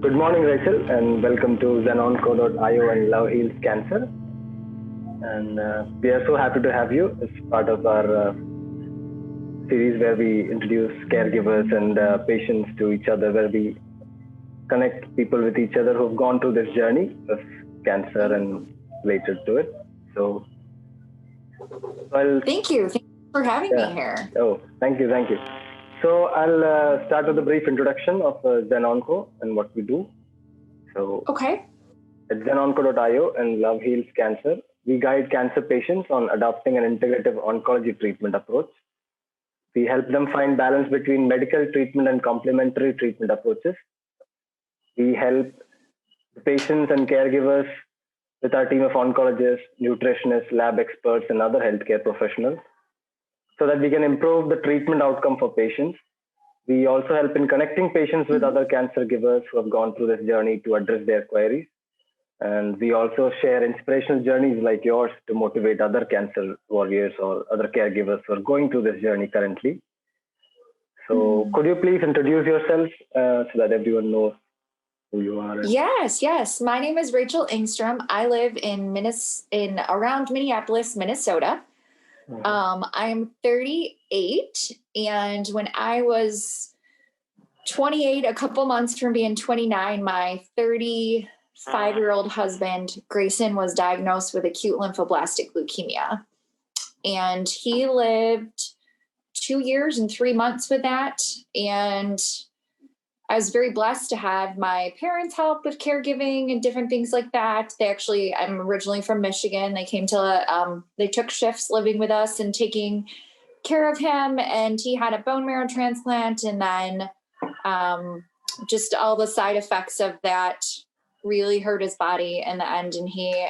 Good morning, Rachel, and welcome to zenonco.io and Love Heals Cancer. And we are so happy to have you as part of our series where we introduce caregivers and patients to each other, where we connect people with each other who've gone through this journey of cancer and related to it. So Thank you. Thank you for having me here. Oh, thank you. So I'll start with a brief introduction of Zenonco and what we do. So okay. At zenonco.io and Love Heals Cancer, we guide cancer patients on adopting an integrative oncology treatment approach. We help them find balance between medical treatment and complementary treatment approaches. We help the patients and caregivers with our team of oncologists, nutritionists, lab experts, and other healthcare professionals, so that we can improve the treatment outcome for patients. We also help in connecting patients with other cancer givers who have gone through this journey to address their queries. And we also share inspirational journeys like yours to motivate other cancer warriors or other caregivers who are going through this journey currently. So could you please introduce yourself so that everyone knows who you are? Yes. My name is Rachel Engstrom. I live in around Minneapolis, Minnesota. I'm 38, and when I was 28, a couple months from being 29, my 35-year-old husband, Grayson, was diagnosed with acute lymphoblastic leukemia. And he lived 2 years and 3 months with that. And I was very blessed to have my parents help with caregiving and different things like that. I'm originally from Michigan. They came they took shifts living with us and taking care of him. And he had a bone marrow transplant. And then just all the side effects of that really hurt his body in the end. And he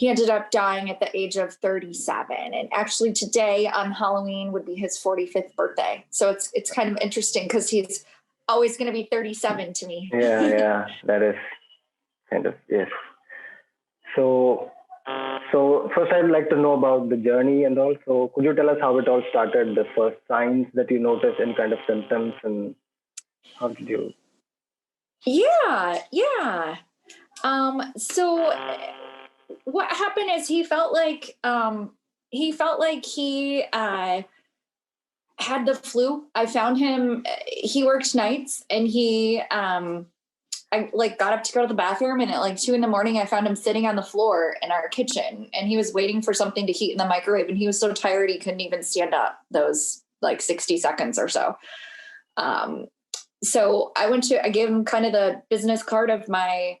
ended up dying at the age of 37. And actually today on Halloween would be his 45th birthday. So it's kind of interesting because he's always going to be 37 to me. Yeah, that is kind of, yes. So first I'd like to know about the journey, and also could you tell us how it all started, the first signs that you noticed and kind of symptoms, and how did you? Yeah. So what happened is he felt like he had the flu. I found him, he worked nights, and I got up to go to the bathroom, and at 2 a.m, I found him sitting on the floor in our kitchen, and he was waiting for something to heat in the microwave, and he was so tired he couldn't even stand up those 60 seconds or so. So I gave him kind of the business card of my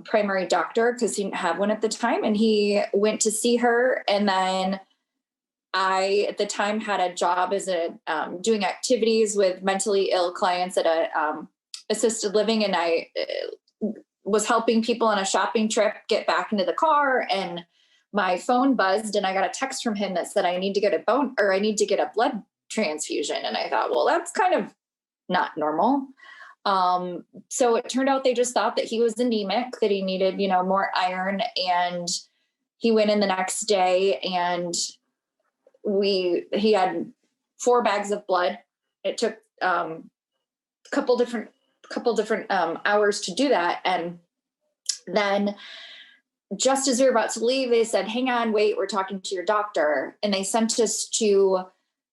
primary doctor, because he didn't have one at the time, and he went to see her. And then I, at the time, had a job as doing activities with mentally ill clients at a assisted living, and I was helping people on a shopping trip get back into the car, and my phone buzzed, and I got a text from him that said I need to get a blood transfusion. And I thought, well, that's kind of not normal. So it turned out they just thought that he was anemic, that he needed, more iron. And he went in the next day, and he had 4 bags of blood. It took a couple different hours to do that. And then just as we were about to leave, they said, hang on, wait, we're talking to your doctor. And they sent us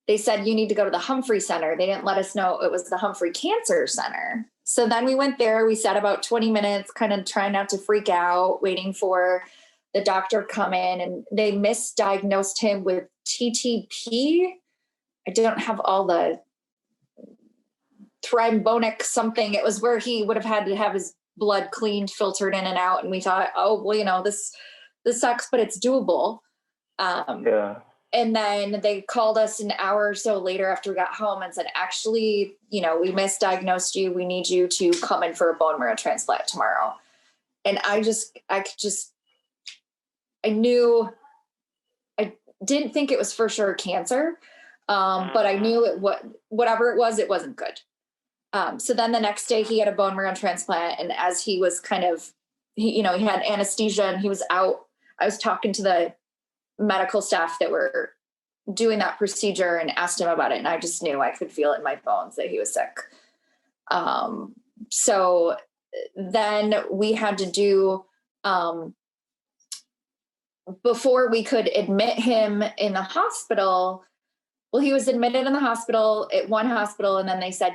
they said, you need to go to the Humphrey Center. They didn't let us know it was the Humphrey Cancer Center. So then we went there. We sat about 20 minutes, kind of trying not to freak out, waiting for the doctor to come in. And they misdiagnosed him with TTP. I don't have all the thrombotic something. It was where he would have had to have his blood cleaned, filtered in and out. And we thought, oh, well, this sucks, but it's doable. Yeah. And then they called us an hour or so later after we got home and said, actually, we misdiagnosed you. We need you to come in for a bone marrow transplant tomorrow. And I didn't think it was for sure cancer. But I knew whatever it wasn't good. So then the next day he had a bone marrow transplant. And as he was he had anesthesia and he was out, I was talking to the medical staff that were doing that procedure and asked him about it. And I just knew, I could feel it in my bones that he was sick. So then we had to do, before we could admit him in the hospital. Well, he was admitted in the hospital at one hospital, and then they said,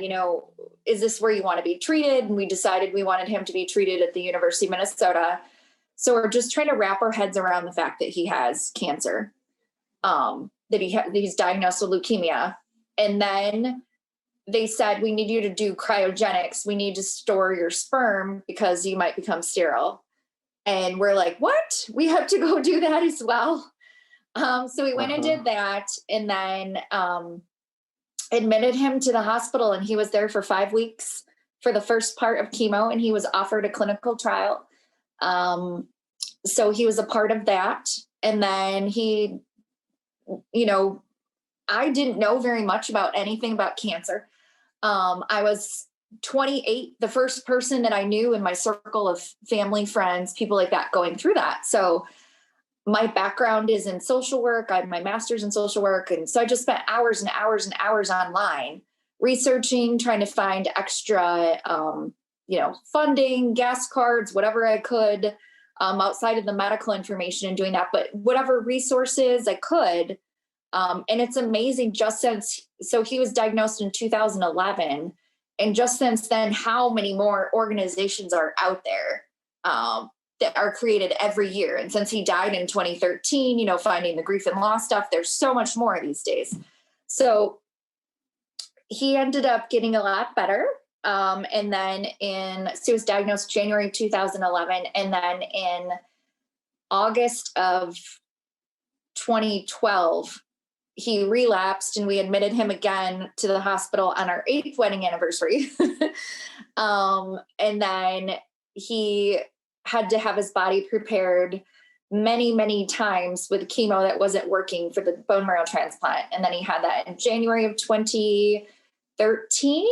is this where you want to be treated? And we decided we wanted him to be treated at the University of Minnesota. So we're just trying to wrap our heads around the fact that he has cancer, that he's diagnosed with leukemia. And then they said, we need you to do cryogenics. We need to store your sperm because you might become sterile. And we're like, what? We have to go do that as well. So we went and did that, and then admitted him to the hospital, and he was there for 5 weeks for the first part of chemo, and he was offered a clinical trial. So he was a part of that. And then he, I didn't know very much about anything about cancer. I was 28, the first person that I knew in my circle of family, friends, people like that going through that. So my background is in social work. I have my master's in social work. And so I just spent hours and hours and hours online researching, trying to find extra, funding, gas cards, whatever I could, outside of the medical information and doing that, but whatever resources I could. And it's amazing so he was diagnosed in 2011. And just since then, how many more organizations are out there that are created every year? And since he died in 2013, finding the grief and loss stuff, there's so much more these days. So he ended up getting a lot better. And then so he was diagnosed January 2011. And then in August of 2012, he relapsed, and we admitted him again to the hospital on our 8th wedding anniversary. And then he had to have his body prepared many, many times with chemo that wasn't working for the bone marrow transplant. And then he had that in January of 2013.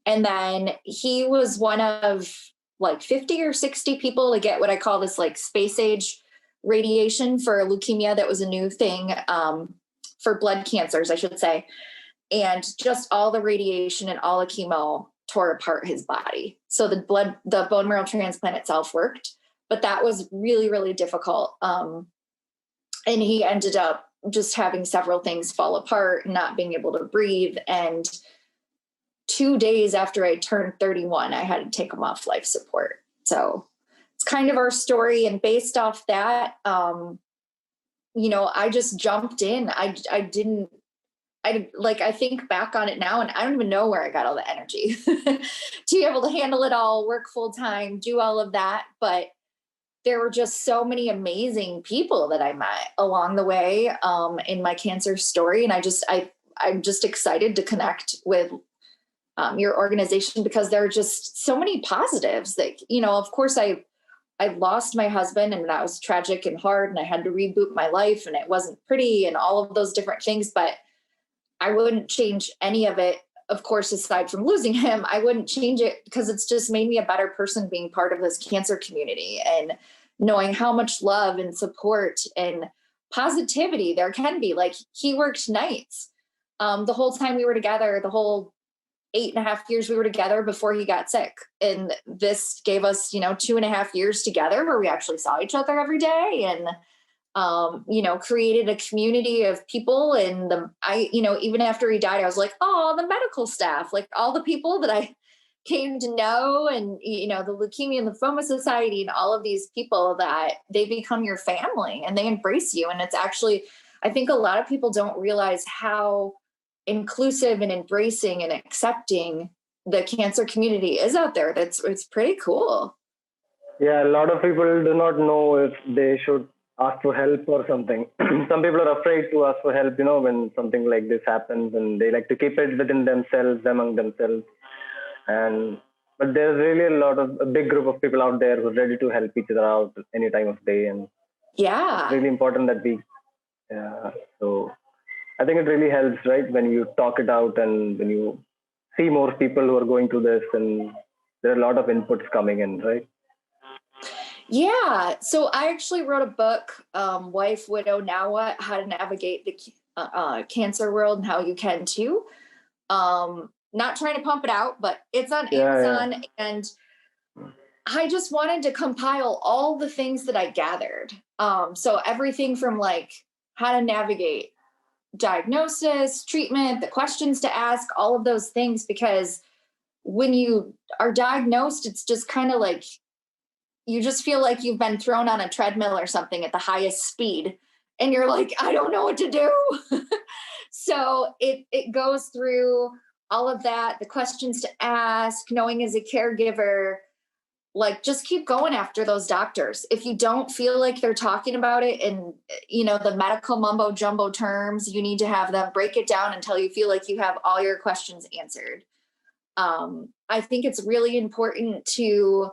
And then he was one of like 50 or 60 people to get what I call this like space age radiation for leukemia. That was a new thing, for blood cancers, I should say. And just all the radiation and all the chemo tore apart his body. So the bone marrow transplant itself worked, but that was really, really difficult. And he ended up just having several things fall apart, not being able to breathe. And 2 days after I turned 31, I had to take him off life support. So it's kind of our story. And based off that, I just jumped in. I think back on it now, and I don't even know where I got all the energy to be able to handle it all, work full time, do all of that. But there were just so many amazing people that I met along the way, in my cancer story. And I'm just excited to connect with your organization, because there are just so many positives that, of course I lost my husband, and that was tragic and hard, and I had to reboot my life, and it wasn't pretty, and all of those different things, but I wouldn't change any of it. Of course, aside from losing him, I wouldn't change it, because it's just made me a better person being part of this cancer community and knowing how much love and support and positivity there can be. Like, he worked nights the whole time we were together, the whole 8.5 years we were together before he got sick. And this gave us, 2.5 years together where we actually saw each other every day, and, created a community of people. And even after he died, I was like, oh, the medical staff, like all the people that I came to know, and, the Leukemia and Lymphoma Society, and all of these people, that they become your family and they embrace you. And it's actually, I think a lot of people don't realize how inclusive and embracing and accepting the cancer community is out there. It's pretty cool. Yeah, a lot of people do not know if they should ask for help or something. Some people are afraid to ask for help, when something like this happens, and they like to keep it within themselves, among themselves. But there's really a big group of people out there who are ready to help each other out any time of day. And yeah, it's really important that so I think it really helps, right? When you talk it out, and when you see more people who are going through this, and there are a lot of inputs coming in, right? Yeah. So I actually wrote a book, Wife, Widow, Now What? How to Navigate the Cancer World, and how you can too. not trying to pump it out, but it's on Yeah, Amazon. And I just wanted to compile all the things that I gathered. So everything from like how to navigate diagnosis, treatment, the questions to ask, all of those things, because when you are diagnosed, it's just kind of like, you just feel like you've been thrown on a treadmill or something at the highest speed. And you're like, I don't know what to do. So it goes through all of that, the questions to ask, knowing as a caregiver, like just keep going after those doctors. If you don't feel like they're talking about it in, the medical mumbo jumbo terms, you need to have them break it down until you feel like you have all your questions answered. I think it's really important to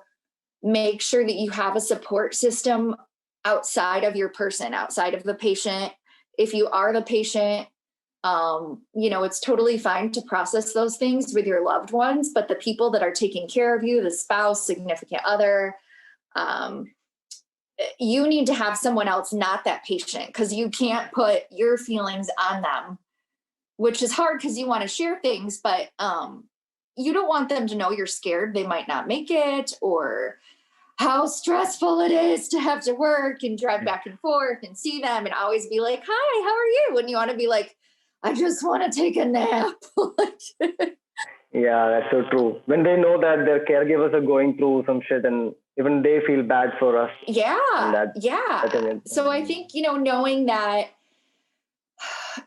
make sure that you have a support system outside of your person, outside of the patient. If you are the patient, it's totally fine to process those things with your loved ones, but the people that are taking care of you, the spouse, significant other, you need to have someone else, not that patient, because you can't put your feelings on them, which is hard because you want to share things, but you don't want them to know you're scared they might not make it, or how stressful it is to have to work and drive back and forth and see them and always be like, hi, how are you? And you want to be like, I just want to take a nap. Yeah, that's so true. When they know that their caregivers are going through some shit and even they feel bad for us. Yeah. So I think, knowing that,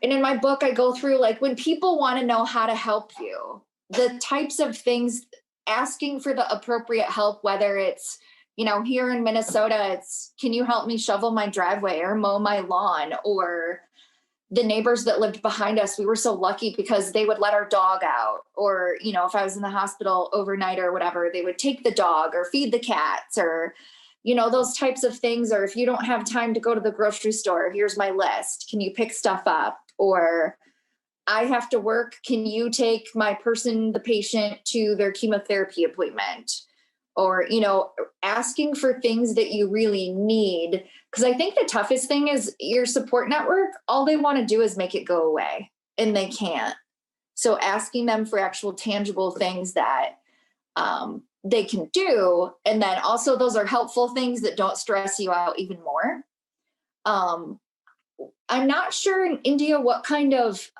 and in my book, I go through like when people want to know how to help you, the types of things, asking for the appropriate help, whether it's, here in Minnesota, it's, can you help me shovel my driveway or mow my lawn? Or the neighbors that lived behind us, we were so lucky because they would let our dog out. Or, if I was in the hospital overnight or whatever, they would take the dog or feed the cats or, those types of things. Or if you don't have time to go to the grocery store, here's my list. Can you pick stuff up? Or I have to work. Can you take my person, the patient, to their chemotherapy appointment? Or, asking for things that you really need. Because I think the toughest thing is your support network, all they want to do is make it go away, and they can't. So asking them for actual tangible things that they can do. And then also those are helpful things that don't stress you out even more. I'm not sure in India what kind of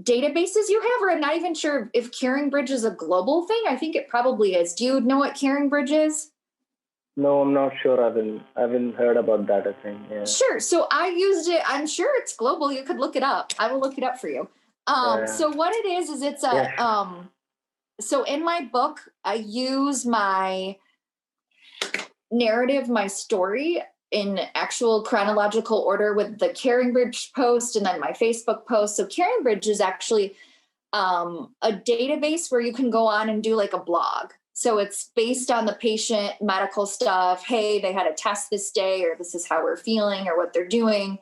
databases you have, or I'm not even sure if Caringbridge is a global thing. I think it probably is. Do you know what Caringbridge is? No, I'm not sure. I haven't heard about that, I think. Yeah. Sure. So I used it. I'm sure it's global. You could look it up. I will look it up for you. So what it is it's a, so in my book, I use my narrative, my story in actual chronological order with the Caringbridge post and then my Facebook post. So Caringbridge is actually a database where you can go on and do like a blog. So it's based on the patient medical stuff. Hey, they had a test this day, or this is how we're feeling, or what they're doing.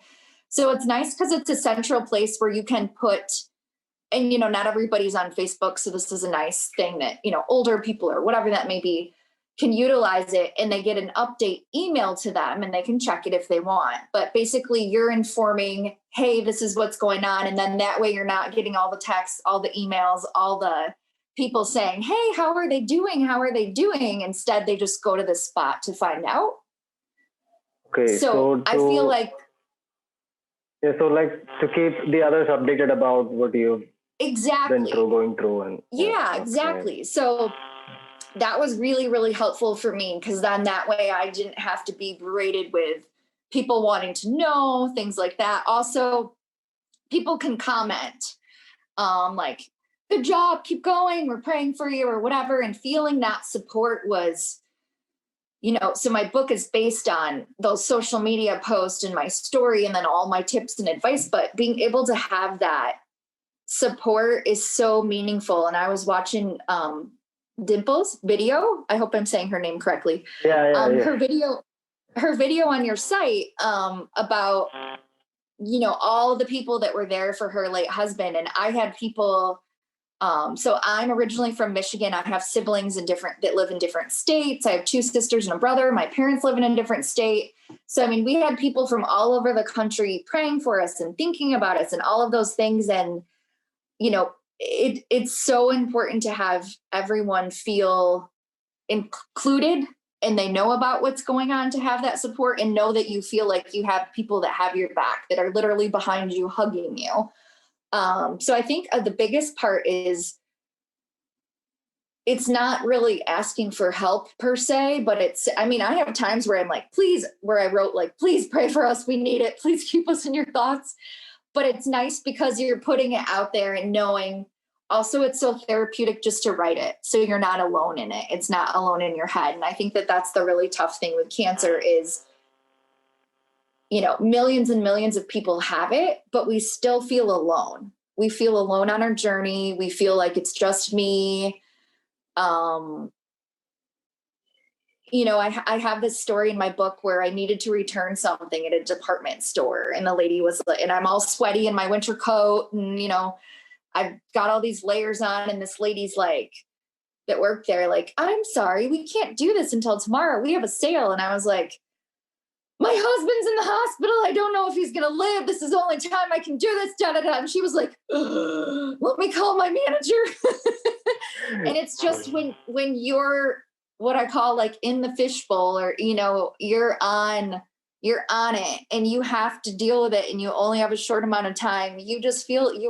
So it's nice because it's a central place where you can put, and, not everybody's on Facebook. So this is a nice thing that, older people or whatever that may be can utilize it, and they get an update email to them and they can check it if they want. But basically you're informing, hey, this is what's going on. And then that way you're not getting all the texts, all the emails, all the people saying, hey, how are they doing? How are they doing? Instead, they just go to this spot to find out. Okay. So I feel like. Yeah. So like to keep the others updated about what you've been going through. And exactly. So that was really, really helpful for me, because then that way I didn't have to be berated with people wanting to know things like that. Also, people can comment like, good job, keep going, we're praying for you, or whatever. And feeling that support was, so my book is based on those social media posts and my story and then all my tips and advice, but being able to have that support is so meaningful. And I was watching Dimple's video. I hope I'm saying her name correctly. Her video on your site about, all the people that were there for her late husband. And I had people, so I'm originally from Michigan. I have siblings that live in different states. I have 2 sisters and a brother. My parents live in a different state. So, we had people from all over the country praying for us and thinking about us and all of those things. And, it's so important to have everyone feel included and they know about what's going on, to have that support and know that you feel like you have people that have your back, that are literally behind you, hugging you. So I think the biggest part is, it's not really asking for help per se, but I have times where I'm like, where I wrote like, please pray for us. We need it. Please keep us in your thoughts. But it's nice because you're putting it out there and knowing also it's so therapeutic just to write it. So you're not alone in it. It's not alone in your head. And I think that that's the really tough thing with cancer is, millions and millions of people have it, but we still feel alone. We feel alone on our journey. We feel like it's just me. I have this story in my book where I needed to return something at a department store, and the lady was like, and I'm all sweaty in my winter coat, and I've got all these layers on, and this lady's like, that worked there, like, I'm sorry, we can't do this until tomorrow. We have a sale. And I was like, my husband's in the hospital. I don't know if he's going to live. This is the only time I can do this. Da, da, da. And she was like, let me call my manager. And it's just when you're what I call like in the fishbowl, or, you're on it and you have to deal with it and you only have a short amount of time. You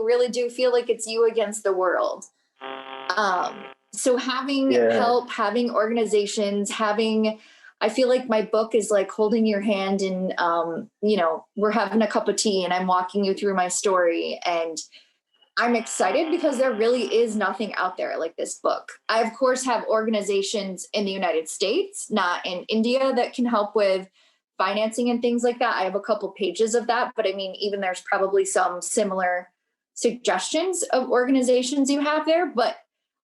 really do feel like it's you against the world. So having help, having organizations, I feel like my book is like holding your hand and, we're having a cup of tea and I'm walking you through my story, and I'm excited because there really is nothing out there like this book. I, of course, have organizations in the United States, not in India, that can help with financing and things like that. I have a couple pages of that, but even there's probably some similar suggestions of organizations you have there, but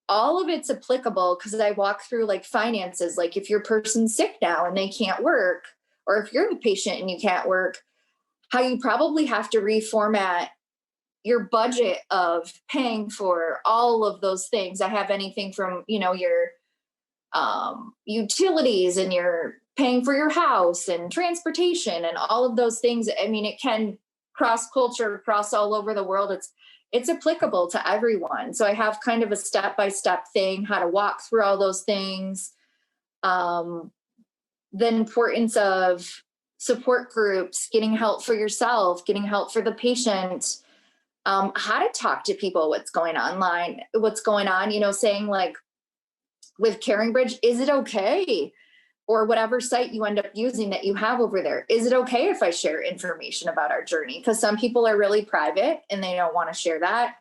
all of it's applicable because I walk through like finances, like if your person's sick now and they can't work, or if you're the patient and you can't work, how you probably have to reformat your budget of paying for all of those things. I have anything from, your utilities, and you're paying for your house and transportation and all of those things. It can cross culture, cross all over the world. It's applicable to everyone. So I have kind of a step-by-step thing, how to walk through all those things. The importance of support groups, getting help for yourself, getting help for the patient, how to talk to people, what's going on, saying like with Caringbridge, is it okay? Or whatever site you end up using that you have over there, is it okay if I share information about our journey? Because some people are really private and they don't want to share that.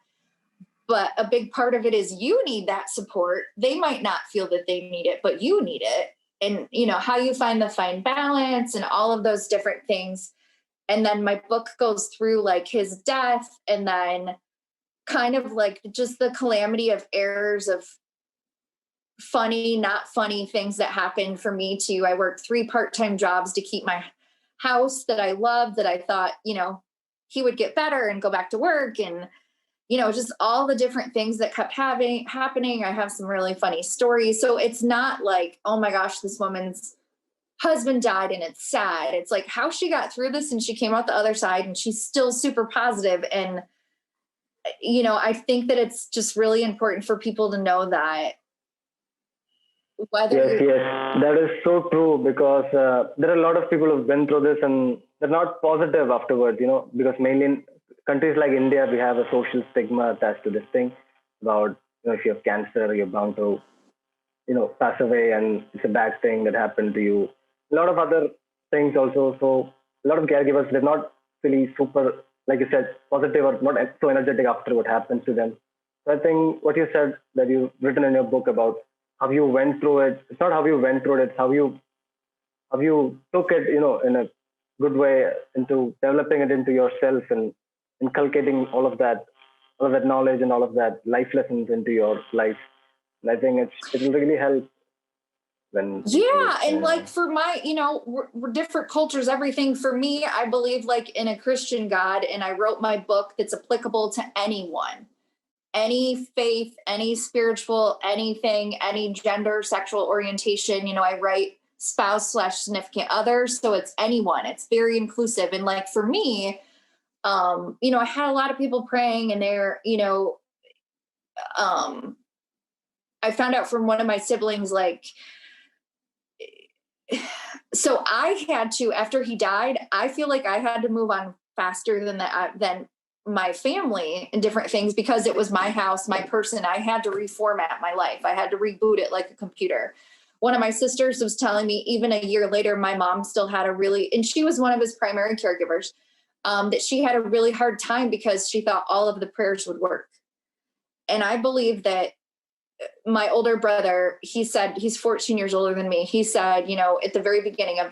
But a big part of it is you need that support. They might not feel that they need it, but you need it. And, how you find the fine balance and all of those different things. And then my book goes through like his death, and then kind of like just the calamity of errors of funny, not funny things that happened for me too. I worked 3 part-time jobs to keep my house that I loved, that I thought, he would get better and go back to work, and, just all the different things that kept happening. I have some really funny stories. So it's not like, oh my gosh, this woman's husband died and it's sad. It's like how she got through this and she came out the other side and she's still super positive. And, I think that it's just really important for people to know that Yes, that is so true, because there are a lot of people who've been through this and they're not positive afterwards, because mainly in countries like India, we have a social stigma attached to this thing about, if you have cancer, you're bound to, pass away, and it's a bad thing that happened to you. A lot of other things also. So a lot of caregivers, they're not really super, like you said, positive or not so energetic after what happens to them. So I think what you said, that you've written in your book about how you went through it. It's not how you went through it, it's how you took it, in a good way, into developing it into yourself and inculcating all of that knowledge and all of that life lessons into your life. And I think it will really help when and like for my, we're different cultures, everything. For me, I believe like in a Christian God, and I wrote my book that's applicable to anyone. Any faith, any spiritual, anything, any gender, sexual orientation. I write spouse/significant other. So it's anyone. It's very inclusive. And like for me, I had a lot of people praying, and they're, I found out from one of my siblings, like, so I had to, after he died, I feel like I had to move on faster than my family and different things, because it was my house, my person. I had to reformat my life. I had to reboot it like a computer. One of my sisters was telling me, even a year later, my mom still had and she was one of his primary caregivers, that she had a really hard time because she thought all of the prayers would work. And I believe that my older brother, he said, he's 14 years older than me. He said, at the very beginning of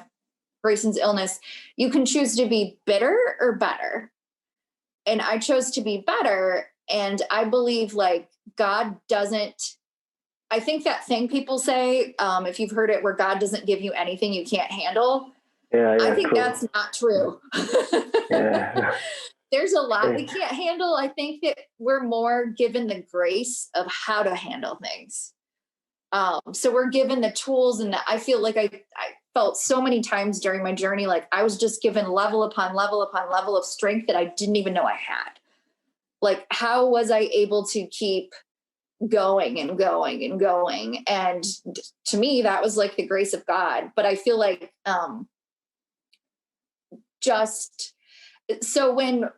Grayson's illness, you can choose to be bitter or better. And I chose to be better. And I believe, like, God doesn't, I think that thing people say, if you've heard it, where God doesn't give you anything you can't handle. Yeah, I think true. that's not true. Yeah. There's a lot we can't handle. I think that we're more given the grace of how to handle things. So we're given the tools, and I feel like I felt so many times during my journey, like I was just given level upon level upon level of strength that I didn't even know I had. Like, how was I able to keep going and going and going? And to me, that was like the grace of God. But I feel like so when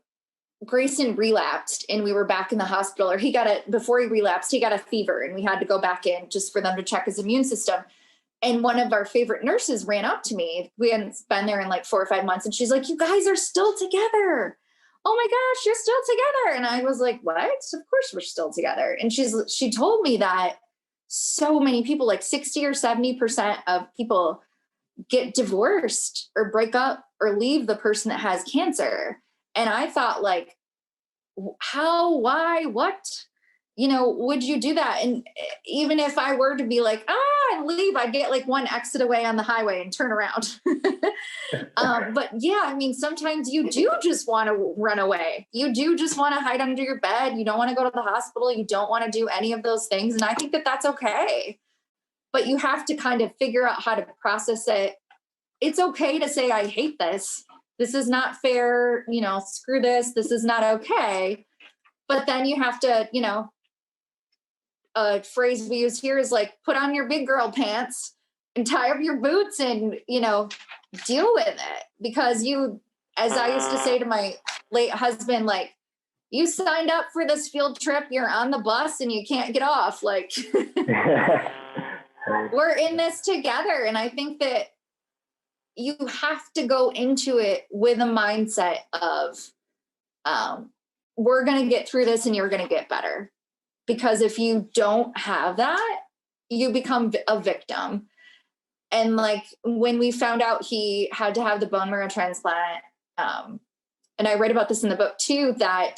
Grayson relapsed and we were back in the hospital, or before he relapsed, he got a fever and we had to go back in just for them to check his immune system. And one of our favorite nurses ran up to me. We hadn't been there in like 4 or 5 months. And she's like, "You guys are still together. Oh my gosh, you're still together." And I was like, "What? Of course we're still together." And she told me that so many people, like 60 or 70% of people, get divorced or break up or leave the person that has cancer. And I thought, like, how, why, what, would you do that? And even if I were to be like, and leave, I'd get like one exit away on the highway and turn around. But yeah, I mean, sometimes you do just want to run away. You do just want to hide under your bed. You don't want to go to the hospital. You don't want to do any of those things. And I think that that's okay. But you have to kind of figure out how to process it. It's okay to say, "I hate this. This is not fair. Screw this. This is not okay." But then you have to, a phrase we use here is like, put on your big girl pants and tie up your boots and, deal with it. Because as I used to say to my late husband, like, you signed up for this field trip, you're on the bus and you can't get off. Like, we're in this together. And I think that you have to go into it with a mindset of, we're going to get through this and you're going to get better. Because if you don't have that, you become a victim. And like, when we found out he had to have the bone marrow transplant, and I write about this in the book too, that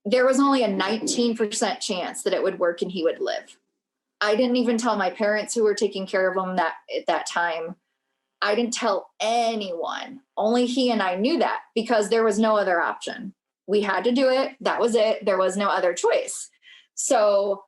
there was only a 19% chance that it would work and he would live. I didn't even tell my parents, who were taking care of him at that time. I didn't tell anyone. Only he and I knew that, because there was no other option. We had to do it. That was it. There was no other choice. So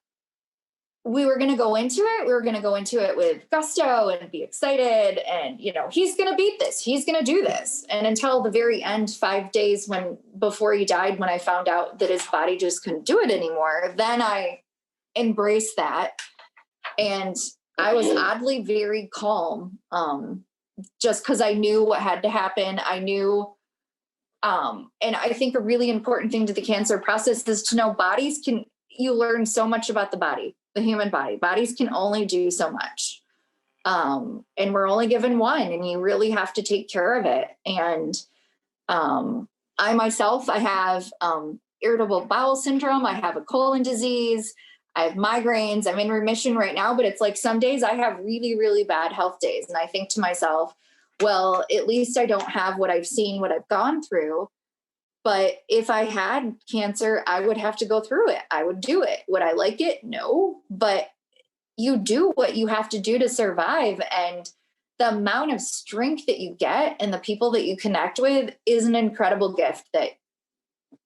we were going to go into it. We were going to go into it with gusto and be excited. And, he's going to beat this. He's going to do this. And until the very end, 5 days before he died, when I found out that his body just couldn't do it anymore, then I embraced that. And I was oddly very calm, just because I knew what had to happen. I knew, and I think a really important thing to the cancer process is to know you learn so much about the body, the human body. Bodies can only do so much. And we're only given one, and you really have to take care of it. And I myself, I have irritable bowel syndrome. I have a colon disease. I have migraines. I'm in remission right now, but it's like some days I have really, really bad health days. And I think to myself, well, at least I don't have what I've seen, what I've gone through. But if I had cancer, I would have to go through it. I would do it. Would I like it? No. But you do what you have to do to survive. And the amount of strength that you get and the people that you connect with is an incredible gift that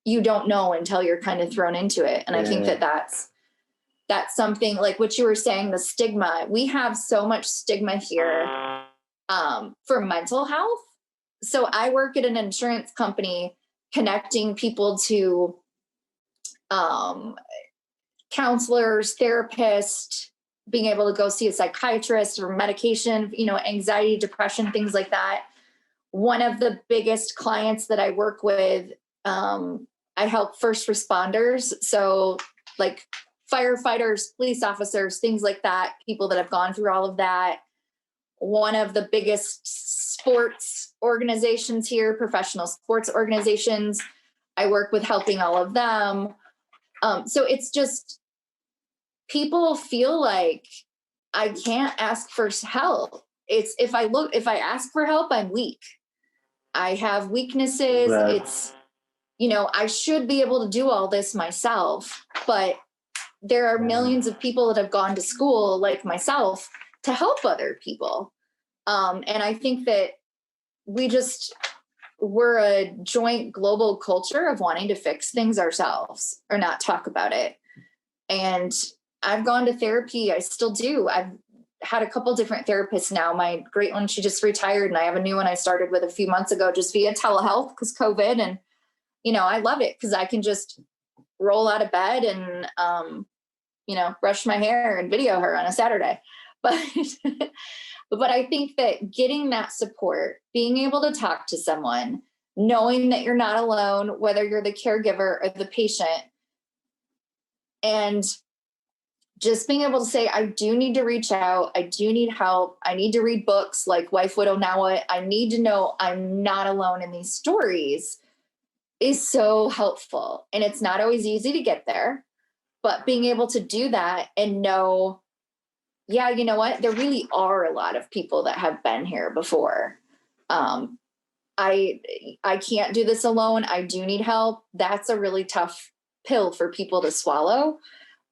you don't know until you're kind of thrown into it. And I think that that's something like what you were saying, the stigma. We have so much stigma here for mental health. So I work at an insurance company connecting people to counselors, therapists, being able to go see a psychiatrist or medication, anxiety, depression, things like that. One of the biggest clients that I work with, I help first responders. So like firefighters, police officers, things like that, people that have gone through all of that. One of the biggest sports organizations here, professional sports organizations, I work with helping all of them. So it's just, people feel like I can't ask for help. It's if I ask for help, I'm weak. I have weaknesses. Right. It's, I should be able to do all this myself, but there are millions of people that have gone to school like myself to help other people. And I think that we're a joint global culture of wanting to fix things ourselves or not talk about it. And I've gone to therapy. I still do. I've had a couple different therapists now. My great one, she just retired, and I have a new one I started with a few months ago just via telehealth because COVID. And, I love it because I can just roll out of bed and, brush my hair and video her on a Saturday. But, but I think that getting that support, being able to talk to someone, knowing that you're not alone, whether you're the caregiver or the patient, and just being able to say, I do need to reach out. I do need help. I need to read books like Wife, Widow, Now What. I need to know I'm not alone in these stories is so helpful. And it's not always easy to get there, but being able to do that and know, yeah, you know what? There really are a lot of people that have been here before. I can't do this alone. I do need help. That's a really tough pill for people to swallow.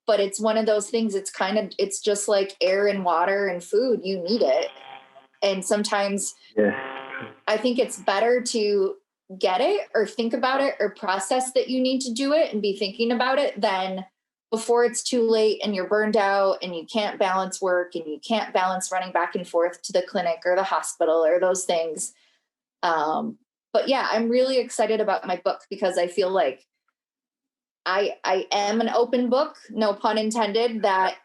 But it's one of those things, it's just like air and water and food. You need it. And sometimes I think it's better to get it or think about it or process that you need to do it and be thinking about it than before it's too late and you're burned out and you can't balance work and you can't balance running back and forth to the clinic or the hospital or those things. But yeah, I'm really excited about my book because I feel like I am an open book, no pun intended, that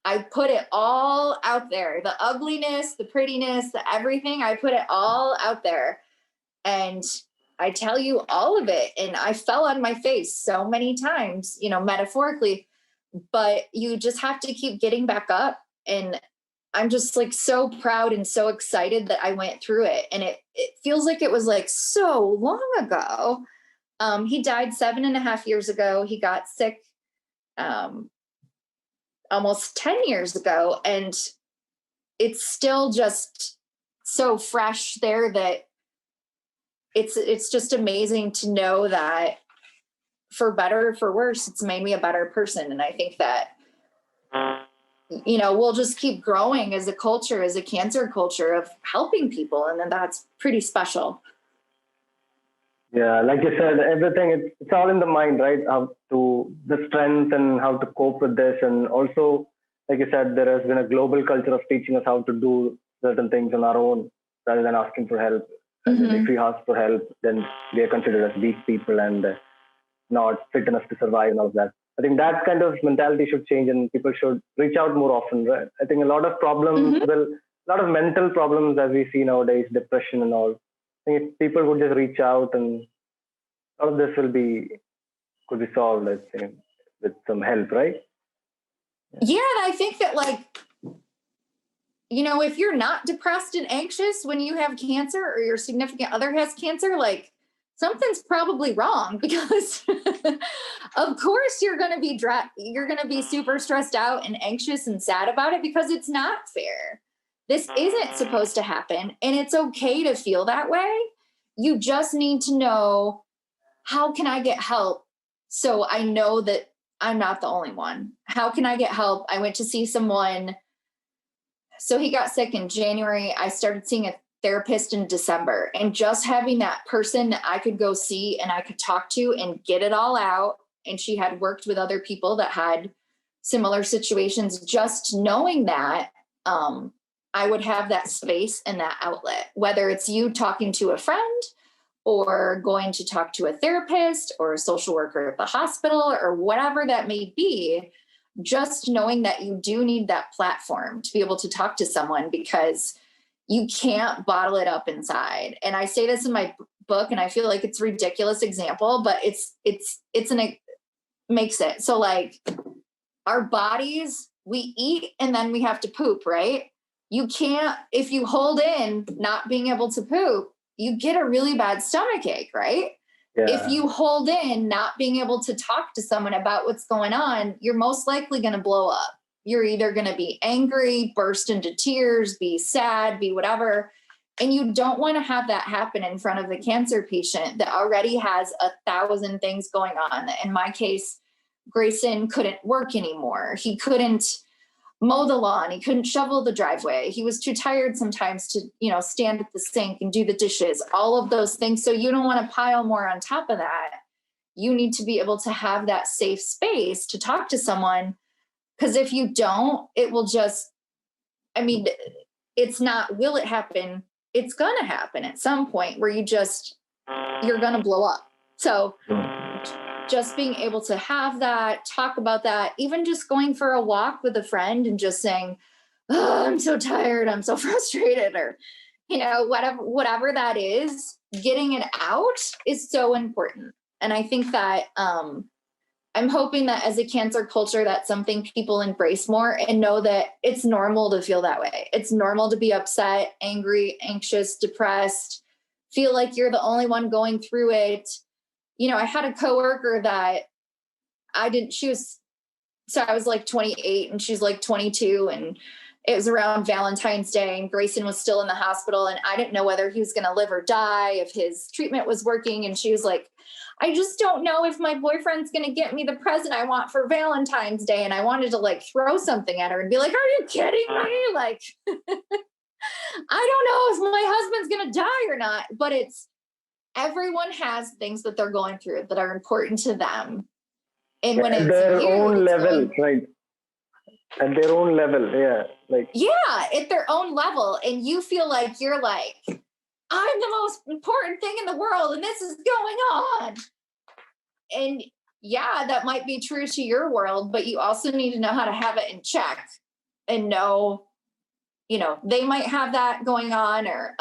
I put it all out there. The ugliness, the prettiness, the everything, I put it all out there. And I tell you all of it. And I fell on my face so many times, metaphorically, but you just have to keep getting back up. And I'm just like so proud and so excited that I went through it. And it feels like it was like so long ago. He died 7.5 years ago. He got sick almost 10 years ago. And it's still just so fresh there that it's just amazing to know that for better or for worse, it's made me a better person. And I think that, we'll just keep growing as a culture, as a cancer culture of helping people. And then that's pretty special. Yeah, like you said, everything, it's all in the mind, right? How to the strength and how to cope with this. And also, like you said, there has been a global culture of teaching us how to do certain things on our own rather than asking for help. Mm-hmm. And if we ask for help, then we are considered as weak people and not fit enough to survive and all of that. I think that kind of mentality should change and people should reach out more often, right? I think a lot of problems, Mm-hmm. a lot of mental problems as we see nowadays, depression and all. I think if people would just reach out and all of this could be solved, I think, with some help, right? Yeah, and I think that if you're not depressed and anxious when you have cancer or your significant other has cancer, something's probably wrong because of course you're going to be super stressed out and anxious and sad about it because it's not fair. This isn't supposed to happen, and it's okay to feel that way. You just need to know, how can I get help so I know that I'm not the only one? How can I get help? I went to see someone. So he got sick in January. I started seeing a therapist in December, and just having that person that I could go see and I could talk to and get it all out. And she had worked with other people that had similar situations. Just knowing that, I would have that space and that outlet, whether it's you talking to a friend or going to talk to a therapist or a social worker at the hospital or whatever that may be. just knowing that you do need that platform to be able to talk to someone, because you can't bottle it up inside. And I say this in my book, and I feel like it's a ridiculous example, but it makes it. So like our bodies, we eat and then we have to poop, right? You can't, if you hold in not being able to poop, you get a really bad stomach ache, right? Yeah. If you hold in not being able to talk to someone about what's going on, you're most likely going to blow up. You're either going to be angry, burst into tears, be sad, be whatever. And you don't want to have that happen in front of the cancer patient that already has 1,000 things going on. In my case, Grayson couldn't work anymore. He couldn't mow the lawn. He couldn't shovel the driveway. He was too tired sometimes to, stand at the sink and do the dishes, all of those things. So you don't want to pile more on top of that. You need to be able to have that safe space to talk to someone. Because if you don't, it will just, it's not, will it happen? It's going to happen at some point where you're going to blow up. So just being able to have that, talk about that, even just going for a walk with a friend and just saying, oh, I'm so tired, I'm so frustrated, or, whatever that is, getting it out is so important. And I think that I'm hoping that as a cancer culture, that's something people embrace more and know that it's normal to feel that way. It's normal to be upset, angry, anxious, depressed, feel like you're the only one going through it. I had a coworker that I was like 28 and she's like 22, and it was around Valentine's Day and Grayson was still in the hospital and I didn't know whether he was going to live or die, if his treatment was working. And she was like, I just don't know if my boyfriend's going to get me the present I want for Valentine's Day. And I wanted to like throw something at her and be like, are you kidding me? Like, I don't know if my husband's going to die or not, but everyone has things that they're going through that are important to them. And when at it's their own level, right? At their own level, yeah. At their own level. And you feel like you're like, I'm the most important thing in the world and this is going on. And yeah, that might be true to your world, but you also need to know how to have it in check and know, they might have that going on. Or,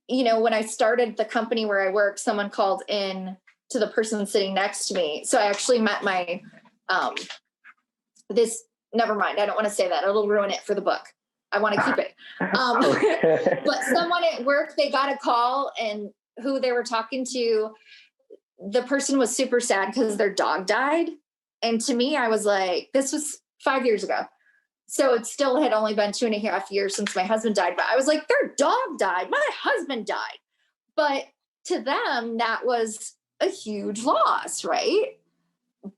when I started the company where I work, someone called in to the person sitting next to me. So I actually met my, never mind. I don't want to say that. It'll ruin it for the book. I want to keep it. But someone at work, they got a call, and who they were talking to, the person was super sad because their dog died. And to me, I was like, this was 5 years ago. So it still had only been 2.5 years since my husband died. But I was like, their dog died. My husband died. But to them, that was a huge loss, right?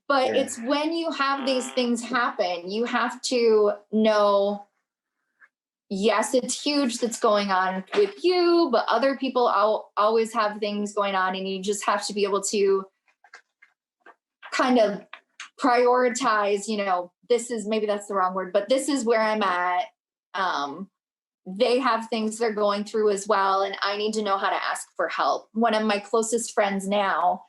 But it's when you have these things happen, you have to know, yes, it's huge that's going on with you, but other people always have things going on, and you just have to be able to kind of prioritize, maybe that's the wrong word, but this is where I'm at. They have things they're going through as well, and I need to know how to ask for help. One of my closest friends now,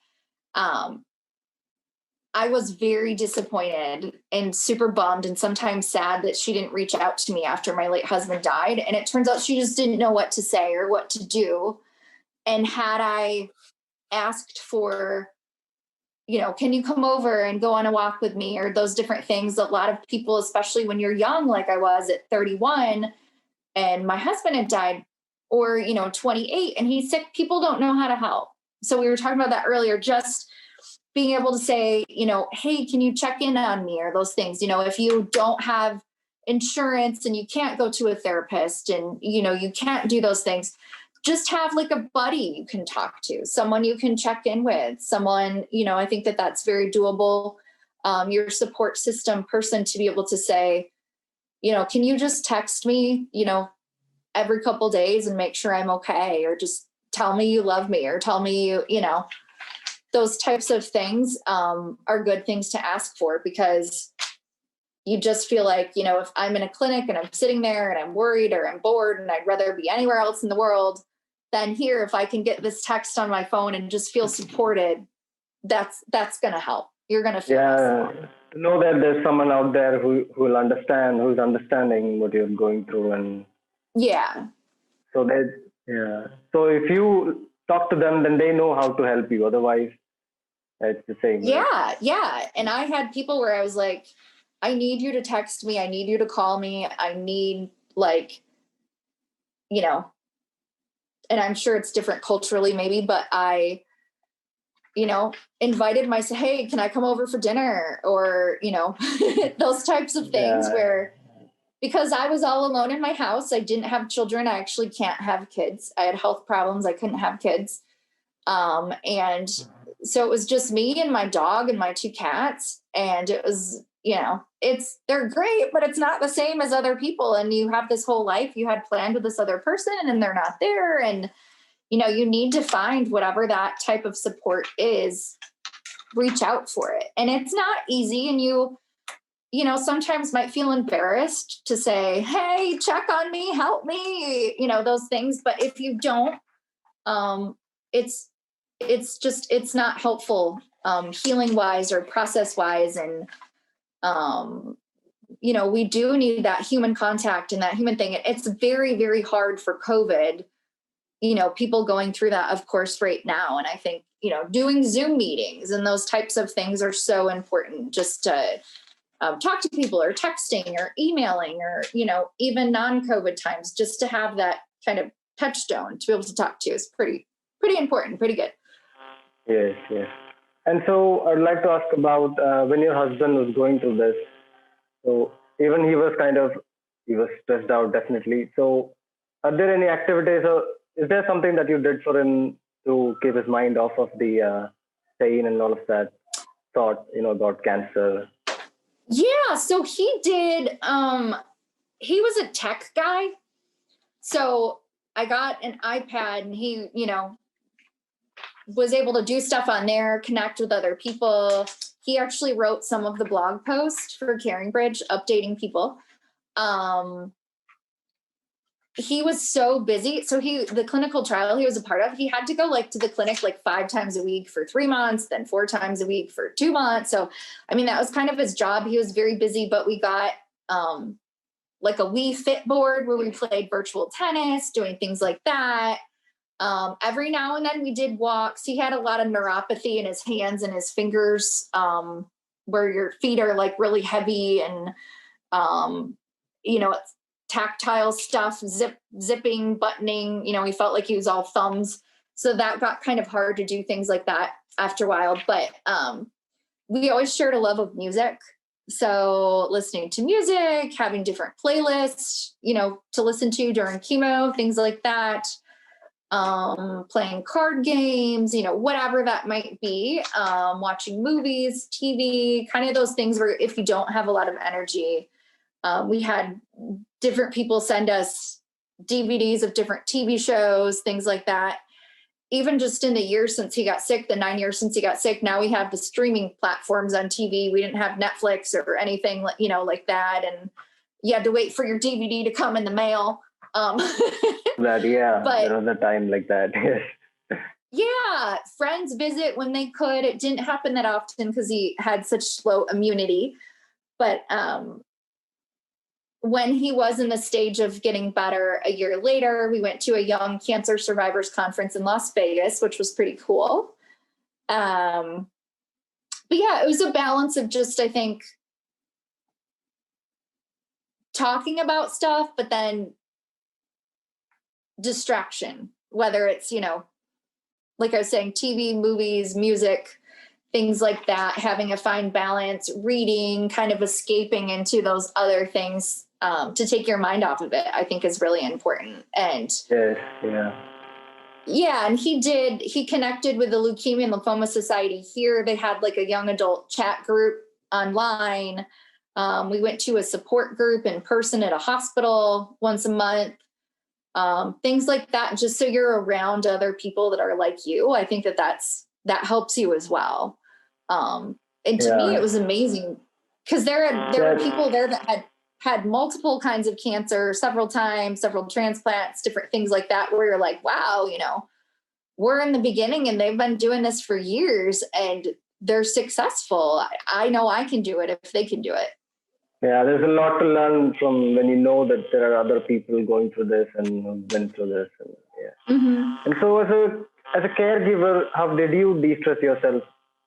I was very disappointed and super bummed and sometimes sad that she didn't reach out to me after my late husband died. And it turns out she just didn't know what to say or what to do. And had I asked for, can you come over and go on a walk with me, or those different things, a lot of people, especially when you're young, like I was at 31 and my husband had died, or, 28 and he's sick, people don't know how to help. So we were talking about that earlier, just being able to say, hey, can you check in on me, or those things, if you don't have insurance and you can't go to a therapist and, you can't do those things, just have like a buddy you can talk to, someone you can check in with, someone, I think that that's very doable. Your support system person to be able to say, can you just text me, every couple days and make sure I'm okay, or just tell me you love me, or tell me those types of things are good things to ask for, because you just feel like, if I'm in a clinic and I'm sitting there and I'm worried or I'm bored and I'd rather be anywhere else in the world than here, if I can get this text on my phone and just feel supported, that's going to help. you're going to feel less. To know that there's someone out there who's understanding what you're going through. And yeah. So so if you talk to them, then they know how to help you. Otherwise, it's the same. Yeah. Right? Yeah. And I had people where I was like, I need you to text me. I need you to call me. I need and I'm sure it's different culturally maybe, but I, invited myself, hey, can I come over for dinner? Or, those types of things where, because I was all alone in my house, I didn't have children. I actually can't have kids. I had health problems. I couldn't have kids. And so it was just me and my dog and my 2 cats. And it was, they're great, but it's not the same as other people. And you have this whole life you had planned with this other person and they're not there. And, you need to find whatever that type of support is, reach out for it. And it's not easy. And you sometimes might feel embarrassed to say, hey, check on me, help me, those things. But if you don't, it's not helpful, healing wise or process wise. And, we do need that human contact and that human thing. It's very, very hard for COVID, people going through that, of course, right now. And I think, doing Zoom meetings and those types of things are so important, just to talk to people or texting or emailing or, even non-COVID times, just to have that kind of touchstone to be able to talk to is pretty important, pretty good. Yes. And so I'd like to ask about when your husband was going through this. So even he was stressed out, definitely. So are there any activities or is there something that you did for him to keep his mind off of the pain and all of that thought, about cancer? Yeah, so he did, he was a tech guy. So I got an iPad and he, was able to do stuff on there, connect with other people. He actually wrote some of the blog posts for Caringbridge, updating people. He was so busy. So the clinical trial he was a part of, he had to go to the clinic 5 times a week for 3 months, then 4 times a week for 2 months. So, that was kind of his job. He was very busy, but we got a Wii Fit board where we played virtual tennis, doing things like that. Every now and then we did walks. He had a lot of neuropathy in his hands and his fingers, where your feet are really heavy and, it's tactile stuff, zipping, buttoning, he felt like he was all thumbs. So that got kind of hard to do things like that after a while. But we always shared a love of music. So listening to music, having different playlists, to listen to during chemo, things like that. Playing card games, whatever that might be, watching movies, TV, kind of those things where if you don't have a lot of energy, we had different people send us DVDs of different TV shows, things like that. Even just in the years since he got sick, the 9 years since he got sick, now we have the streaming platforms on TV. We didn't have Netflix or anything, like that. And you had to wait for your DVD to come in the mail. But there was a time like that. Yes. Yeah, friends visit when they could. It didn't happen that often because he had such slow immunity. But when he was in the stage of getting better a year later, we went to a young cancer survivors conference in Las Vegas, which was pretty cool. But yeah, it was a balance of just, I think, talking about stuff, but then distraction, whether it's, like I was saying, TV, movies, music, things like that, having a fine balance, reading, kind of escaping into those other things to take your mind off of it, I think is really important. And yeah, and he connected with the Leukemia and Lymphoma Society here. They had a young adult chat group online. We went to a support group in person at a hospital once a month. Things like that, just so you're around other people that are like you. I think that helps you as well. And to me, it was amazing because there were people there that had multiple kinds of cancer, several times, several transplants, different things like that, where you're like, wow, we're in the beginning and they've been doing this for years and they're successful. I know I can do it if they can do it. Yeah, there's a lot to learn from when you know that there are other people going through this and who've been through this. And, yeah. Mm-hmm. And so as a caregiver, how did you de-stress yourself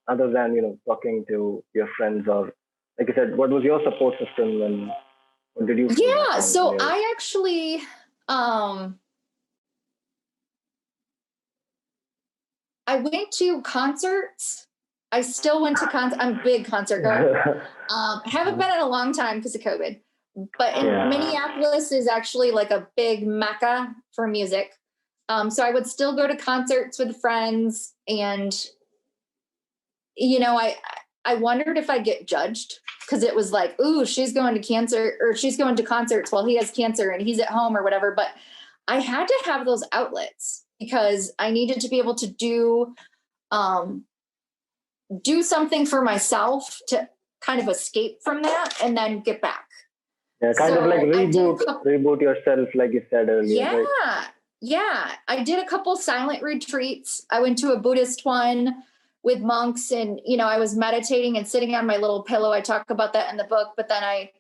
other than, talking to your friends, or like you said, what was your support system and what did you fall back Yeah. on? So I actually, I went to concerts. I still went to concerts. I'm a big concert goer. Haven't been in a long time because of COVID. But in Minneapolis is actually like a big mecca for music. So I would still go to concerts with friends, and I wondered if I'd get judged, because it was like, ooh, she's going to concerts while he has cancer and he's at home or whatever. But I had to have those outlets because I needed to be able to do something for myself to kind of escape from that and then get back. Yeah, kind of like reboot yourself, like you said earlier. Yeah. Right? Yeah. I did a couple silent retreats. I went to a Buddhist one with monks, and, I was meditating and sitting on my little pillow. I talk about that in the book, but then I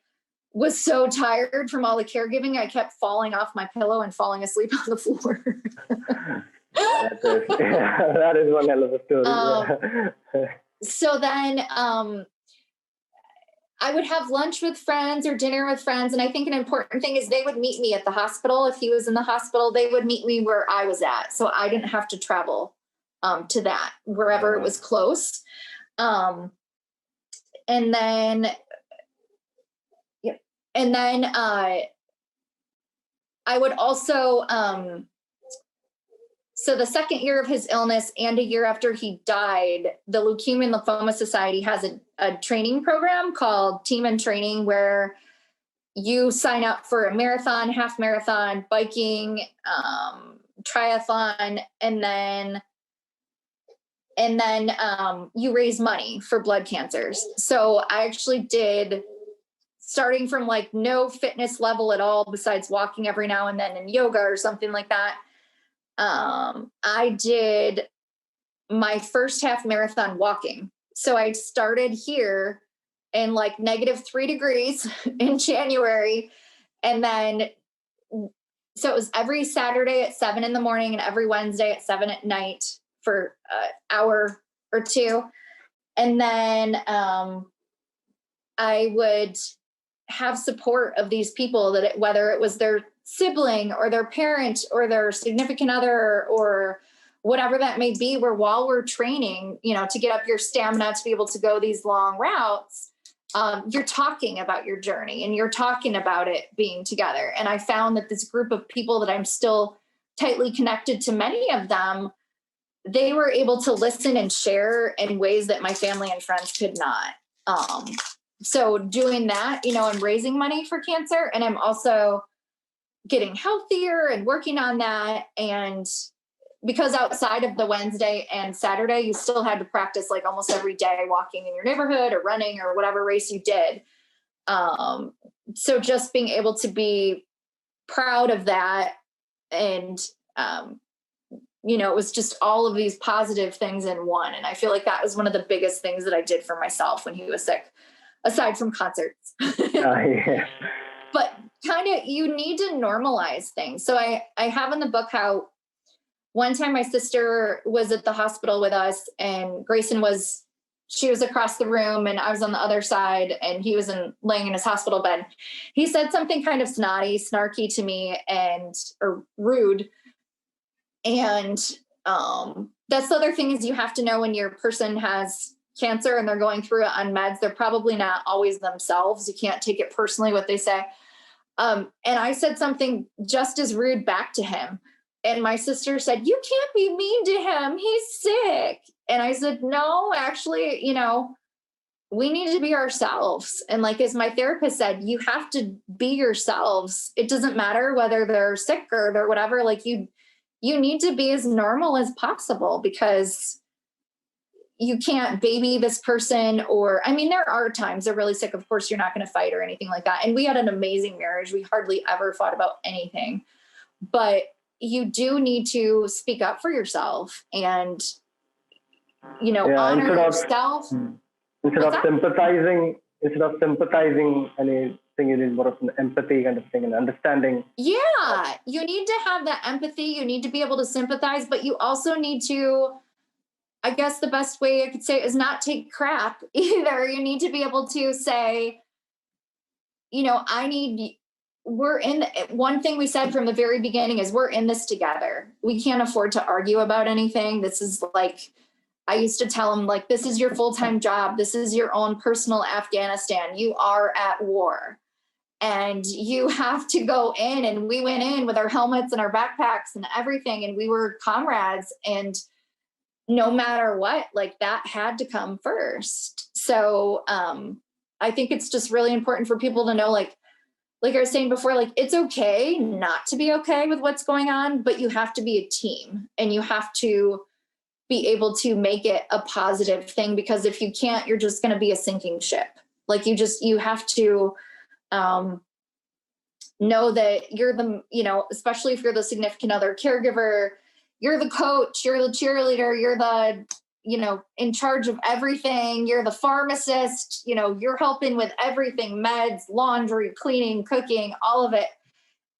was so tired from all the caregiving, I kept falling off my pillow and falling asleep on the floor. That is one hell of a story. So then I would have lunch with friends or dinner with friends. And I think an important thing is they would meet me at the hospital. If he was in the hospital, they would meet me where I was at. So I didn't have to travel to that, wherever it was close. And then I would also, so the second year of his illness and a year after he died, the Leukemia and Lymphoma Society has a training program called Team in Training, where you sign up for a marathon, half marathon, biking, triathlon, and then you raise money for blood cancers. So I actually did, starting from like no fitness level at all besides walking every now and then in yoga or something like that. I did my first half marathon walking. So I started here in like -3 degrees in January. And then, so it was every Saturday at 7 in the morning and every Wednesday at 7 at night for an hour or two. And then, I would have support of these people that whether it was their sibling or their parent or their significant other or whatever that may be, where while we're training, to get up your stamina to be able to go these long routes, you're talking about your journey and you're talking about it being together. And I found that this group of people that I'm still tightly connected to, many of them, they were able to listen and share in ways that my family and friends could not. So doing that, I'm raising money for cancer, and I'm also getting healthier and working on that. And because outside of the Wednesday and Saturday, you still had to practice like almost every day, walking in your neighborhood or running or whatever race you did. So just being able to be proud of that. And, it was just all of these positive things in one. And I feel like that was one of the biggest things that I did for myself when he was sick, aside from concerts. Yeah. But kind of, you need to normalize things. So I have in the book how one time my sister was at the hospital with us, and Grayson she was across the room and I was on the other side, and he was laying in his hospital bed. He said something kind of snarky to me or rude. And that's the other thing is you have to know when your person has cancer and they're going through it on meds, they're probably not always themselves. You can't take it personally what they say. And I said something just as rude back to him. And my sister said, "You can't be mean to him. He's sick." And I said, "No, actually, we need to be ourselves." And like, as my therapist said, you have to be yourselves. It doesn't matter whether they're sick or they're whatever, like you need to be as normal as possible, because you can't baby this person. There are times they're really sick. Of course, you're not going to fight or anything like that. And we had an amazing marriage. We hardly ever fought about anything, but you do need to speak up for yourself and honor yourself. Instead of sympathizing anything, you need more of an empathy kind of thing and understanding. Yeah, you need to have that empathy. You need to be able to sympathize, but you also need to, I guess the best way I could say it is not take crap either. You need to be able to say, one thing we said from the very beginning is we're in this together. We can't afford to argue about anything. This is like, I used to tell them, like, this is your full-time job. This is your own personal Afghanistan. You are at war and you have to go in. And we went in with our helmets and our backpacks and everything. And we were comrades, and no matter what, like, that had to come first. So I think it's just really important for people to know, like I was saying before, like, it's okay not to be okay with what's going on, but you have to be a team and you have to be able to make it a positive thing, because if you can't, you're just going to be a sinking ship. Like, you have to know that you're especially if you're the significant other, caregiver, you're the coach, you're the cheerleader, you're the, in charge of everything. You're the pharmacist, you're helping with everything, meds, laundry, cleaning, cooking, all of it.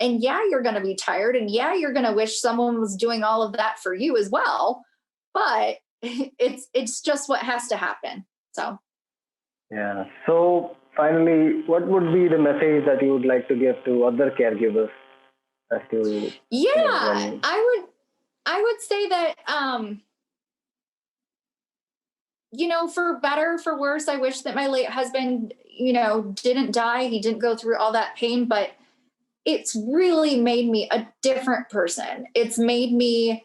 And yeah, you're going to be tired. And yeah, you're going to wish someone was doing all of that for you as well. But it's just what has to happen. So. Yeah. So finally, what would be the message that you would like to give to other caregivers as to? Yeah, I would say that, for better, for worse, I wish that my late husband, didn't die. He didn't go through all that pain, but it's really made me a different person. It's made me,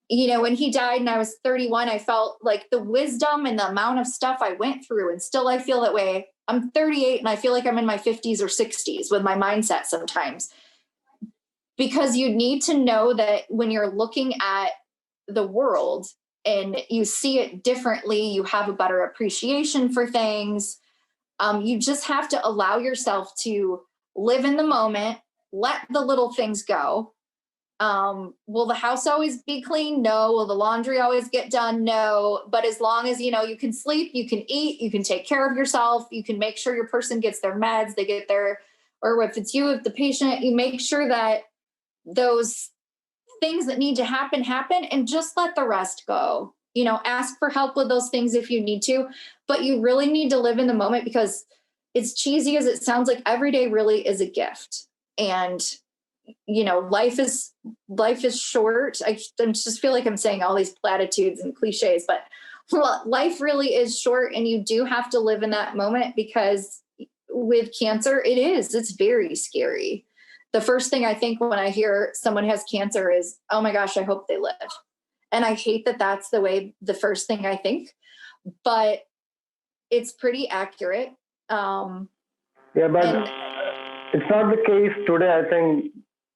when he died and I was 31, I felt like the wisdom and the amount of stuff I went through, and still I feel that way. I'm 38 and I feel like I'm in my 50s or 60s with my mindset sometimes, because you need to know that when you're looking at the world and you see it differently, you have a better appreciation for things. You just have to allow yourself to live in the moment, let the little things go. Will the house always be clean? No. Will the laundry always get done? No. But as long as, you can sleep, you can eat, you can take care of yourself, you can make sure your person gets their meds, they get their, or if it's you, if the patient, you make sure that those things that need to happen, and just let the rest go. Ask for help with those things if you need to, but you really need to live in the moment, because as cheesy as it sounds, like, every day really is a gift. And life is short. I just feel like I'm saying all these platitudes and cliches, but life really is short, and you do have to live in that moment, because with cancer, it's very scary. The first thing I think when I hear someone has cancer is, oh my gosh, I hope they live. And I hate that that's the first thing I think, but it's pretty accurate. Yeah, but it's not the case today. I think,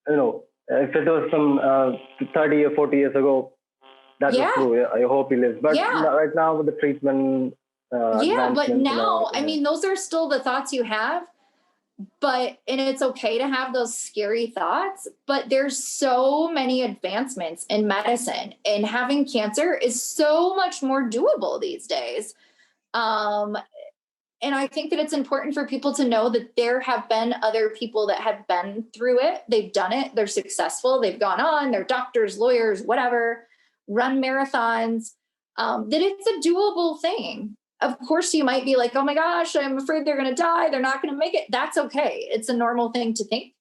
if it was some 30 or 40 years ago, that was true. Yeah, I hope he lives. But right now with the treatment, but now, I mean, those are still the thoughts you have. And it's okay to have those scary thoughts, but there's so many advancements in medicine, and having cancer is so much more doable these days. And I think that it's important for people to know that there have been other people that have been through it. They've done it. They're successful. They've gone on. They're doctors, lawyers, whatever, run marathons, that it's a doable thing. Of course, you might be like, oh my gosh, I'm afraid they're going to die. They're not going to make it. That's okay. It's a normal thing to think.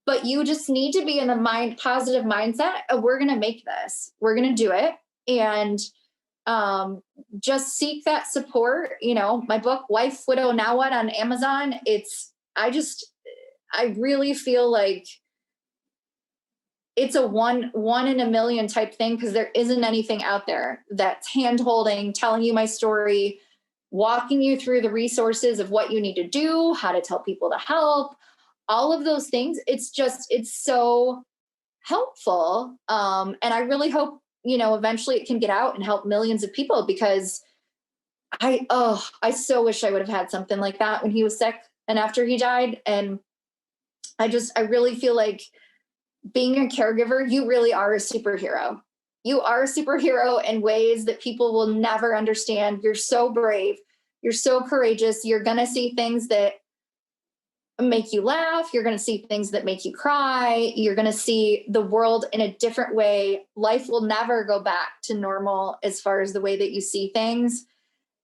But you just need to be in the positive mindset of, we're going to make this. We're going to do it. And just seek that support. My book, Wife, Widow, Now What, on Amazon. I really feel like it's a one in a million type thing, because there isn't anything out there that's hand-holding, telling you my story, walking you through the resources of what you need to do, how to tell people to help, all of those things. It's so helpful. And I really hope, eventually it can get out and help millions of people, because I so wish I would have had something like that when he was sick and after he died. And I really feel like being a caregiver, you really are a superhero. You are a superhero in ways that people will never understand. You're so brave. You're so courageous. You're going to see things that make you laugh. You're going to see things that make you cry. You're going to see the world in a different way. Life will never go back to normal as far as the way that you see things.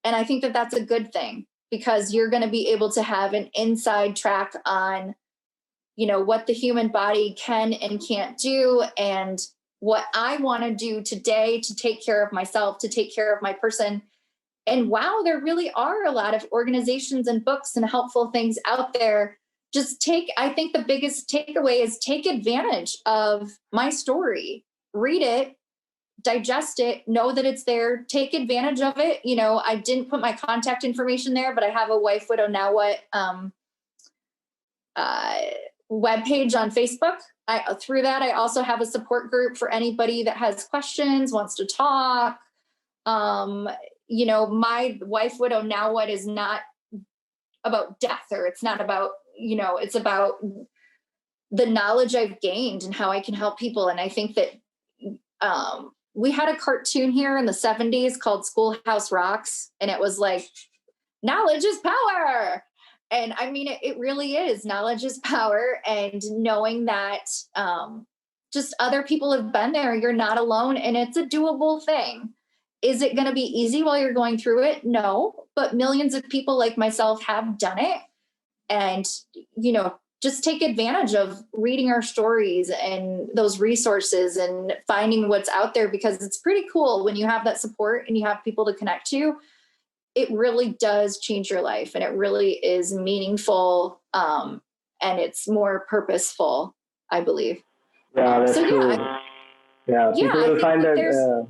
And I think that that's a good thing, because you're going to be able to have an inside track on, what the human body can and can't do, and what I want to do today to take care of myself, to take care of my person. And wow, there really are a lot of organizations and books and helpful things out there. I think the biggest takeaway is take advantage of my story, read it, digest it, know that it's there, take advantage of it. I didn't put my contact information there, but I have a Wife, Widow, Now What webpage on Facebook. Through that, I also have a support group for anybody that has questions, wants to talk. My Wife, Widow, Now What is not about death, or it's not about, it's about the knowledge I've gained and how I can help people. And I think that we had a cartoon here in the 70s called Schoolhouse Rocks, and it was like, knowledge is power. And I mean, it really is. Knowledge is power. And knowing that just other people have been there, you're not alone, and it's a doable thing. Is it going to be easy while you're going through it? No, but millions of people like myself have done it. And, just take advantage of reading our stories and those resources and finding what's out there, because it's pretty cool when you have that support and you have people to connect to. It really does change your life, and it really is meaningful, and it's more purposeful, I believe. Yeah, that's true. People will find that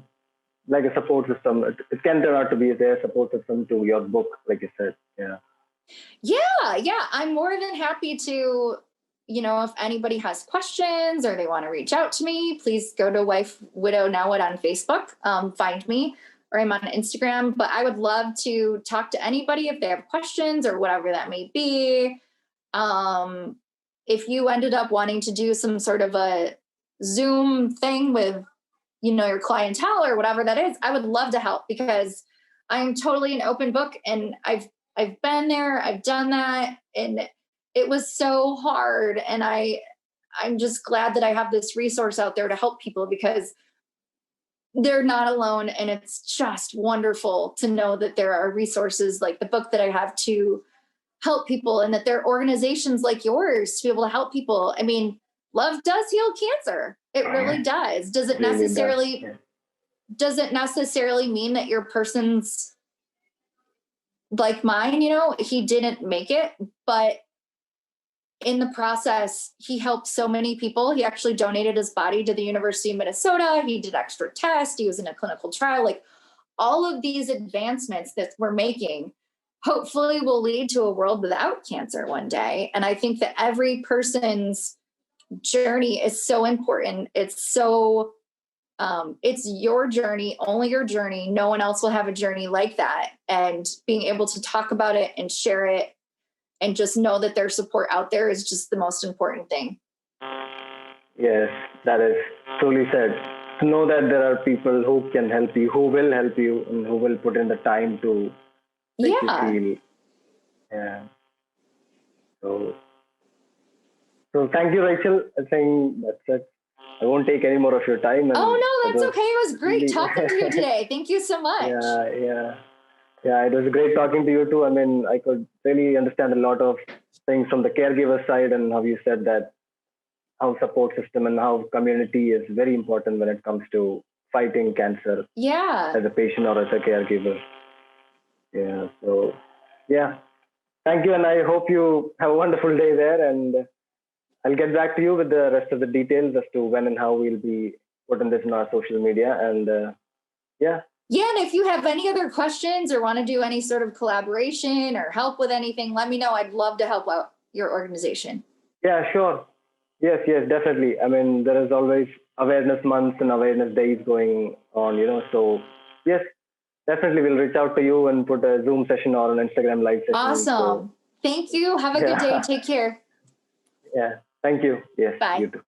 like a support system. It can turn out to be their support system to your book, like you said. Yeah. I'm more than happy to, if anybody has questions or they want to reach out to me, please go to Wife, Widow, Now What on Facebook. Find me, or I'm on Instagram. But I would love to talk to anybody if they have questions or whatever that may be. If you ended up wanting to do some sort of a Zoom thing with, your clientele or whatever that is, I would love to help, because I'm totally an open book, and I've been there, I've done that, and it was so hard. And I'm just glad that I have this resource out there to help people, because they're not alone. And it's just wonderful to know that there are resources like the book that I have to help people, and that there are organizations like yours to be able to help people. I mean, love does heal cancer. It really does. Does it necessarily mean that your person's like mine? He didn't make it, but in the process, he helped so many people. He actually donated his body to the University of Minnesota. He did extra tests. He was in a clinical trial. Like, all of these advancements that we're making hopefully will lead to a world without cancer one day. And I think that every person's journey is so important. It's your journey, only your journey. No one else will have a journey like that. And being able to talk about it and share it, and just know that there's support out there, is just the most important thing. Yes, that is truly said. To know that there are people who can help you, who will help you, and who will put in the time to make you feel. Yeah. So thank you, Rachel. I think that's it. I won't take any more of your time. Oh, no, that's okay. It was great talking to you today. Thank you so much. Yeah, it was great talking to you too. I mean, I could really understand a lot of things from the caregiver side, and how you said that how support system and how community is very important when it comes to fighting cancer. As a patient or as a caregiver. Yeah. So, thank you, and I hope you have a wonderful day there. And I'll get back to you with the rest of the details as to when and how we'll be putting this in our social media. And and if you have any other questions or want to do any sort of collaboration or help with anything, let me know. I'd love to help out your organization. Yeah, sure. Yes, definitely. I mean, there is always awareness months and awareness days going on, So yes, definitely we'll reach out to you and put a Zoom session or an Instagram live session. Awesome. Thank you. Have a good day. Take care. Yeah. Thank you. Yes. Bye. You too.